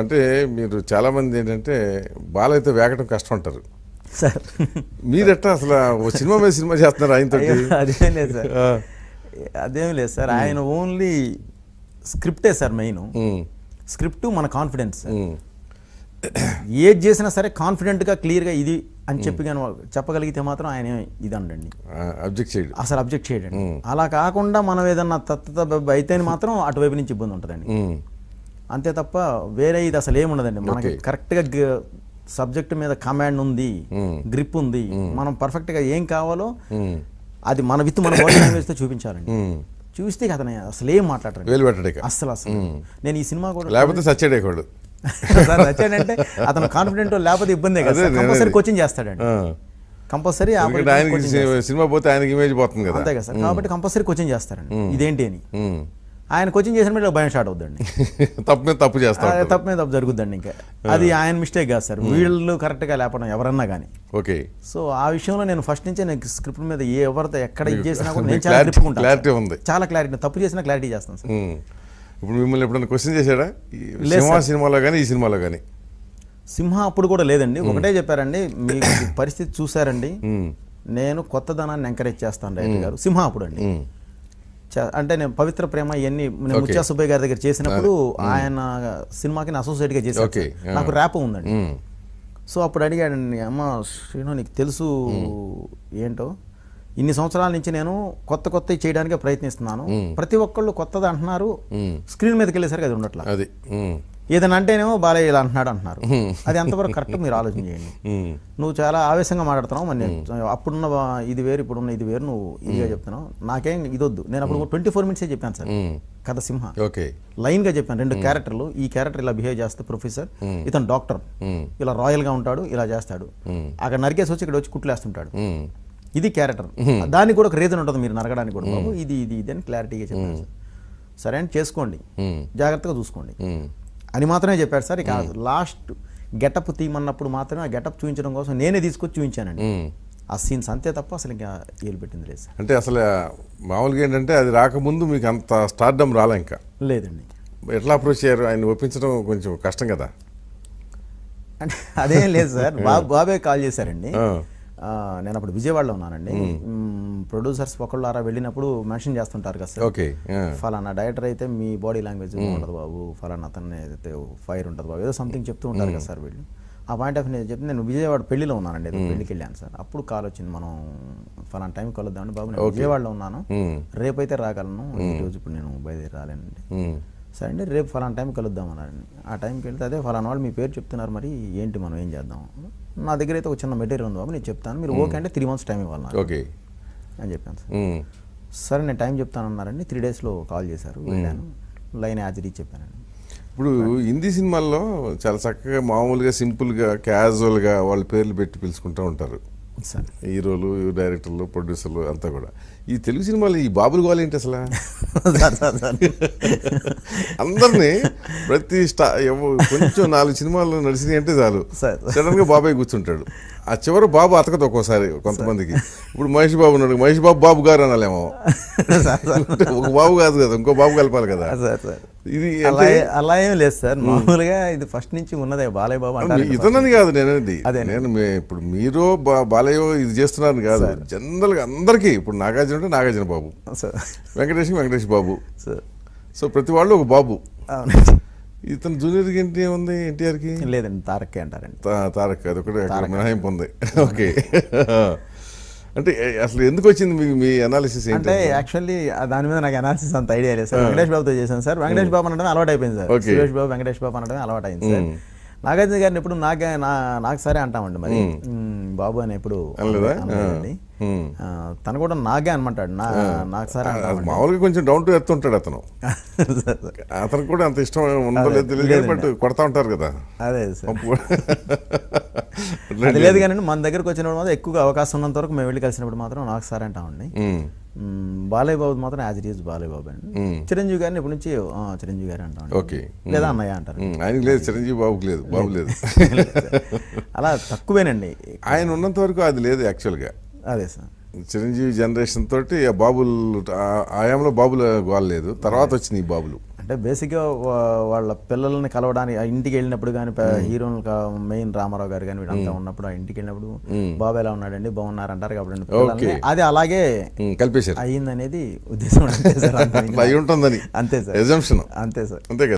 అంటే మీరు చాలామంది ఏంటంటే బాలయ్యతో వేగటం కష్టం అంటారు సార్. మీరెట్టా అసలు ఓ సినిమా మీద సినిమా చేస్తున్నారు ఆయనతో? అదేం లేదు సార్, అదేం లేదు సార్. ఆయన ఓన్లీ స్క్రిప్టే సార్ మెయిన్. స్క్రిప్ట్ మన కాన్ఫిడెన్స్. ఏది చేసినా సరే కాన్ఫిడెంట్గా క్లియర్గా ఇది అని చెప్పగలిగితే మాత్రం ఆయన ఇది అండి అబ్జెక్ట్ చేయడు, అసలు అబ్జెక్ట్ చేయడండి. అలా కాకుండా మనం ఏదన్నా అయితే మాత్రం అటువైపు నుంచి ఇబ్బంది ఉంటుందండి. అంతే తప్ప వేరే ఇది అసలు ఏముండదండి. మనకి కరెక్ట్గా సబ్జెక్ట్ మీద కమాండ్ ఉంది, గ్రిప్ ఉంది. మనం పర్ఫెక్ట్గా ఏం కావాలో అది మన బాడీ లాంగ్వేజ్తో చూపించాలండి. చూస్తే అతను అసలు ఏం మాట్లాడతాడు అసలు. నేను ఈ సినిమా కూడా లేకపోతే సచ్చేడేవాడు నచ్చాడంటే అతను కాన్ఫిడెంట్ లేకపోతే ఇబ్బందే కదా. కంపల్సరీ కోచింగ్ చేస్తాడండి, కంపల్సరీ. సినిమా పోతే ఆయనకి ఇమేజ్ పోతుంది కదా, అంతే కదా సార్. కాబట్టి కంపల్సరీ కోచింగ్ చేస్తారండి ఇదేంటి అని. ఆయన కోచింగ్ చేసిన మీద భయం స్టార్ట్ అవుద్దండి. తప్పు చేస్తారు, తప్పు మీద తప్పు జరుగుద్దండి. ఇంకా అది ఆయన మిస్టేక్ కాదు సార్, వీళ్ళు కరెక్ట్గా లేపడం ఎవరన్నా కానీ. ఓకే. సో ఆ విషయంలో నేను ఫస్ట్ నుంచే నేను స్క్రిప్ట్ మీద ఎవరితో ఎక్కడ ఇది చేసినా కూడా నేను చాలా గ్రిప్ చాలా క్లారిటీ, తప్పు చేసినా క్లారిటీ చేస్తాను సార్. ఇప్పుడు మిమ్మల్ని ఎప్పుడైనా క్వశ్చన్ చేశాడా సినిమాలో కానీ ఈ సినిమాలో కానీ? సింహ అప్పుడు కూడా లేదండి, ఒకటే చెప్పారండి, మీ పరిస్థితి చూసారండి, నేను కొత్తదనాన్ని ఎంకరేజ్ చేస్తాను రైతు గారు. సింహ అప్పుడు అండి, అంటే నేను పవిత్ర ప్రేమ ఇవన్నీ నేను ముత్యా సుబ్బయ్య గారి దగ్గర చేసినప్పుడు ఆయన సినిమాకి నేను అసోసియేట్గా చేశాను, నాకు ర్యాప్ ఉందండి. సో అప్పుడు అడిగాడండి, అమ్మ శ్రీను నీకు తెలుసు ఏంటో, ఇన్ని సంవత్సరాల నుంచి నేను కొత్త చేయడానికి ప్రయత్నిస్తున్నాను, ప్రతి ఒక్కళ్ళు కొత్తది అంటున్నారు, స్క్రీన్ మీదకి వెళ్ళేసరికి అది ఉండట్లా, ఏదైనా అంటేనేమో బాలయ్య ఇలా అంటున్నారు. అది ఎంతవరకు కరెక్ట్ మీరు ఆలోచన చేయండి. నువ్వు చాలా ఆవేశంగా మాట్లాడుతున్నావు, మరి అప్పుడున్న ఇది వేరు ఇప్పుడున్న ఇది వేరు, నువ్వు ఇదిగా చెప్తున్నావు, నాకేం ఇదొద్దు. నేను అప్పుడు 24 minutes చెప్పాను సార్ కథ సింహ, లైన్గా చెప్పాను. 2 క్యారెక్టర్లు, ఈ క్యారెక్టర్ ఇలా బిహేవ్ చేస్తే ప్రొఫెసర్, ఇతను డాక్టర్, ఇలా రాయల్గా ఉంటాడు, ఇలా చేస్తాడు, అక్కడ నరికేసి వచ్చి ఇక్కడ వచ్చి కుట్లేస్తుంటాడు, ఇది క్యారెక్టర్. దానికి కూడా ఒక రీజన్ ఉంటుంది మీరు నరగడానికి కూడా, బాబు ఇది ఇది ఇది అని క్లారిటీగా చెప్పాను సార్. సరే అని చేసుకోండి, జాగ్రత్తగా చూసుకోండి అని మాత్రమే చెప్పాడు సార్. ఇక లాస్ట్ గెటప్ తీయమన్నప్పుడు మాత్రమే ఆ గెటప్ చూపించడం కోసం నేనే తీసుకొచ్చి చూపించానండి ఆ సీన్స్, అంతే తప్ప అసలు ఇంకా ఏలు పెట్టింది లేదు సార్. అంటే అసలు మామూలుగా ఏంటంటే అది రాకముందు మీకు అంత స్టార్డమ్ రాలే ఇంకా? లేదండి. ఎట్లా అప్రోచ్ అయ్యారు? ఆయన ఒప్పించడం కొంచెం కష్టం కదా? అంటే అదేం లేదు సార్, బాబే కాల్ చేశారండి. నేను అప్పుడు విజయవాడలో ఉన్నానండి. ప్రొడ్యూసర్స్ ఒకళ్ళారా వెళ్ళినప్పుడు మెన్షన్ చేస్తుంటారు కదా సార్, ఫలానా డైరెక్టర్ అయితే మీ బాడీ లాంగ్వేజ్ ఉంటుంది బాబు, ఫలానా అతన్ని అయితే ఫైర్ ఉంటుంది బాబు, ఏదో సంథింగ్ చెప్తూ ఉంటారు కదా సార్ వీళ్ళు. ఆ పాయింట్ ఆఫ్ నేను చెప్తే నేను విజయవాడ పెళ్లిలో ఉన్నానండి, పెళ్లికి వెళ్ళాను సార్. అప్పుడు కాల్ వచ్చింది, మనం ఫలానా టైంకి కలుద్దామండి బాబు, నేను విజయవాడలో ఉన్నాను, రేపైతే రాగలను, ఈరోజు ఇప్పుడు నేను బయలుదేరి రాలేనండి. సరే అండి, రేపు ఫలానా టైంకి కలుద్దామన్నారండి. ఆ టైంకి వెళ్తే అదే ఫలానా వాళ్ళు మీ పేరు చెప్తున్నారు, మరి ఏంటి మనం ఏం చేద్దాం, నా దగ్గర అయితే ఒక చిన్న మెటీరియల్ ఉంది బాబు, నేను చెప్తాను, మీరు ఓకే అంటే 3 months టైం ఇవ్వాలి అని చెప్పాను సార్. సరే నేను టైం చెప్తానన్నారండి. 3 days కాల్ చేశారు, వెళ్ళాను, లైన్ యాజరీ చెప్పానండి. ఇప్పుడు హిందీ సినిమాల్లో చాలా చక్కగా మామూలుగా సింపుల్గా క్యాజువల్గా వాళ్ళ పేర్లు పెట్టి పిలుచుకుంటూ ఉంటారు హీరోలు, డైరెక్టర్లు, ప్రొడ్యూసర్లు అంతా కూడా. ఈ తెలుగు సినిమాలు ఈ బాబులు గోల ఏంటి అసలు? అందరినీ ప్రతి కొంచెం 4 సినిమాలు నడిచినాయి అంటే చాలు సడన్ గా బాబాయ్ కూర్చుంటాడు. ఆ చివరి బాబు అతకదు ఒక్కోసారి కొంతమందికి. ఇప్పుడు మహేష్ బాబు ఉన్నాడు, మహేష్ బాబు బాబు గారు అనాలేమో, ఒక బాబు కాదు కదా, ఇంకో బాబు కలపాలి కదా. ఇది అలా ఏం లేదు సార్, మామూలుగా ఇది ఫస్ట్ నుంచి ఉన్నదే బాలయ్య బాబు అంటే. ఇతనని కాదు నేనది, నేను ఇప్పుడు మీరు బాలయ్య ఇది చేస్తున్నారని కాదు, జనరల్ గా అందరికీ. ఇప్పుడు నాగార్జున అంటే నాగార్జున బాబు, వెంకటేష్ బాబు, సో ప్రతి వాళ్ళు ఒక బాబు. ఇతను జూనియర్ ఏంటి ఏముంది ఎన్టీఆర్కి? లేదండి, తారక్ అంటారండి. తారక్ అది ఒకటి మినహాయింపు ఉంది. ఓకే. అంటే అసలు ఎందుకు వచ్చింది మీకు మీ అనాలిసిస్? అంటే యాక్చువల్లీ దాని మీద నాకు అనాలిసిస్ అంత ఐడియా లేదు సార్. వెంకటేష్ బాబుతో చేశాను సార్. వెంకటేష్ బాబు అనడం అలవాటు అయిపోయింది సార్. సురేష్ బాబు, వెంకటేష్ బాబు అనడం అలవాటు అయింది సార్. నాగార్జున గారిని ఎప్పుడు నాకు సరే అంటామండి, మరి బాబు అని ఎప్పుడు అనలేదండి. తను కూడా నాగే అనమంటాడు, నాకు సరే. మామూలుగా కొంచెం డౌన్ టు ఎర్త్ ఉంటాడు అతను. అతను కూడా అంత ఇష్టం ఉందో లేదు తెలియదు, బట్ కొడతా ఉంటారు కదా. అదే సార్, అది లేదు కానీ మన దగ్గరకు వచ్చినప్పుడు మాత్రం ఎక్కువగా అవకాశం ఉన్నంత వరకు మేము వెళ్ళి కలిసినప్పుడు మాత్రం నాకు సరే అంటామండి. బాలయ్య బాబు మాత్రం as it is Balayya Babu అండి. చిరంజీవి గారిని ఇప్పటి నుంచి చిరంజీవి గారు అంటాం, లేదా అన్నయ్య అంటారు. ఆయనకి లేదు, చిరంజీవి బాబుకి లేదు, బాబు లేదు. అలా తక్కువేనండి, ఆయన ఉన్నంత వరకు అది లేదు యాక్చువల్గా. అదే సార్, చిరంజీవి జనరేషన్ తోటి బాబులు ఆయాంలో బాబులు గోల లేదు, తర్వాత వచ్చినాయి ఈ బాబులు. అంటే బేసిక్గా వాళ్ళ పిల్లల్ని కలవడానికి ఆ ఇంటికి వెళ్ళినప్పుడు కానీ హీరోలు మెయిన్ రామారావు గారు కానీ వీళ్ళంతా ఉన్నప్పుడు ఆ ఇంటికి వెళ్ళినప్పుడు బాబు ఎలా ఉన్నాడండి బాగున్నారంటారు కాబట్టి పిల్లల్ని అది అలాగే కల్పేశారు అయ్యిందనేది ఉద్దేశం. అంతే సార్, అయి ఉంటుందని అంతే సార్, ఎజంప్షన్ అంతే సార్. అంతే కదా.